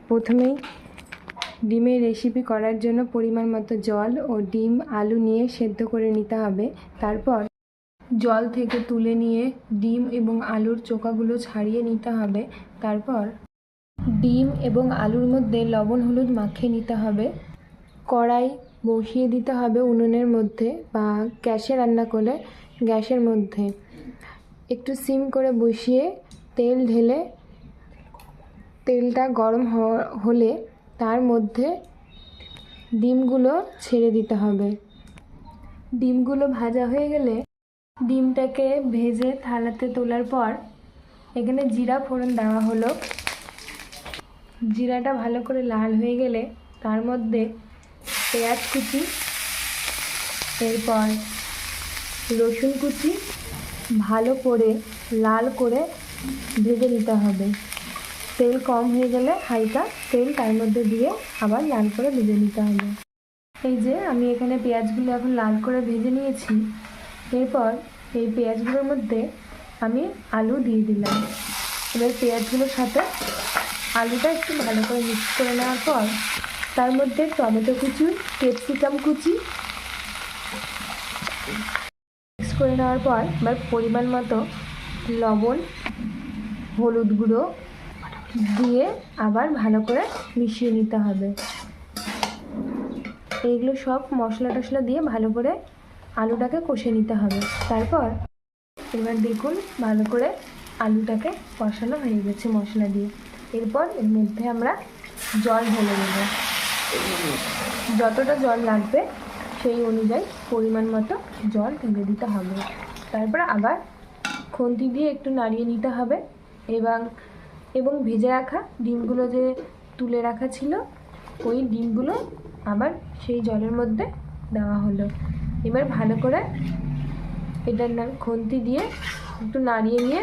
প্রথমেই ডিমের রেসিপি করার জন্য পরিমাণ মতো জল ও ডিম আলু নিয়ে সেদ্ধ করে নিতে হবে। তারপর জল থেকে তুলে নিয়ে ডিম এবং আলুর চোকাগুলো ছাড়িয়ে নিতে হবে। তারপর ডিম এবং আলুর মধ্যে লবণ হলুদ মাখিয়ে নিতে হবে। কড়াই বসিয়ে দিতে হবে উনুনের মধ্যে বা গ্যাসে রান্না করলে গ্যাসের মধ্যে একটু সিম করে বসিয়ে তেল ঢেলে তেলটা গরম হলে তার মধ্যে ডিমগুলো ছেড়ে দিতে হবে। ডিমগুলো ভাজা হয়ে গেলে ডিমটাকে ভেজে থালাতে তোলার পর এখানে জিরা ফোড়ন দেওয়া হলো। জিরাটা ভালো করে লাল হয়ে গেলে তার মধ্যে পেঁয়াজ কুচি, এরপর রসুন কুচি ভালো করে লাল করে ভেজে নিতে হবে। তেল কম হয়ে গেলে হালকা তেল তার মধ্যে দিয়ে আবার লাল করে ভেজে নিতে হবে। এই যে আমি এখানে পেঁয়াজগুলো এখন লাল করে ভেজে নিয়েছি। এরপর এই পেঁয়াজগুলোর মধ্যে আমি আলু দিয়ে দিলাম। এবার পেঁয়াজগুলোর সাথে আলুটা একটু ভালো করে মিক্স করে নেওয়ার পর তার মধ্যে টমেটো কুচি, ক্যাপসিকাম কুচি মিক্স করে নেওয়ার পর এবার পরিমাণ মতো লবণ, হলুদ গুঁড়ো দিয়ে আবার ভালো করে মিশিয়ে নিতে হবে। এইগুলো সব মশলা টশলা দিয়ে ভালো করে আলুটাকে কষে নিতে হবে। তারপর এবার দেখুন ভালো করে আলুটাকে কষানো হয়ে গেছে মশলা দিয়ে। এরপর এর মধ্যে আমরা জল ঢেলে দেব। যতটা জল লাগবে সেই অনুযায়ী পরিমাণ মতো জল ঢেলে দিতে হবে। তারপর আবার খুন্তি দিয়ে একটু নাড়িয়ে নিতে হবে এবং ভেজে রাখা ডিমগুলো যে তুলে রাখা ছিল ওই ডিমগুলো আবার সেই জলের মধ্যে দেওয়া হলো। এবার ভালো করে এটা খুন্তি দিয়ে একটু নাড়িয়ে নিয়ে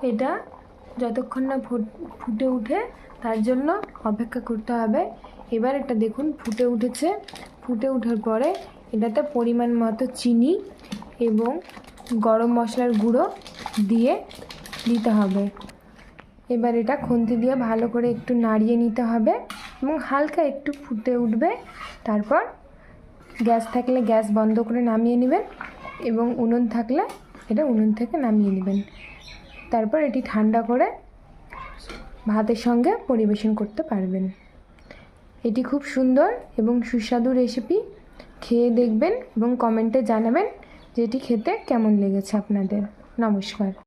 এটা যতক্ষণ না ফুটে উঠে তার জন্য অপেক্ষা করতে হবে। এবার এটা দেখুন ফুটে উঠেছে। ফুটে ওঠার পরে এটাতে পরিমাণ মতো চিনি এবং গরম মশলার গুঁড়ো দিয়ে দিতে হবে। এবার এটা খুন্তি দিয়ে ভালো করে একটু নাড়িয়ে নিতে হবে এবং হালকা একটু ফুটে উঠবে। তারপর গ্যাস থাকলে গ্যাস বন্ধ করে নামিয়ে নেবেন এবং উনুন থাকলে এটা উনুন থেকে নামিয়ে নেবেন। তারপর এটি ঠান্ডা করে ভাতের সঙ্গে পরিবেশন করতে পারবেন। এটি খুব সুন্দর এবং সুস্বাদু রেসিপি। খেয়ে দেখবেন এবং কমেন্টে জানাবেন যে এটি খেতে কেমন লেগেছে আপনাদের। নমস্কার।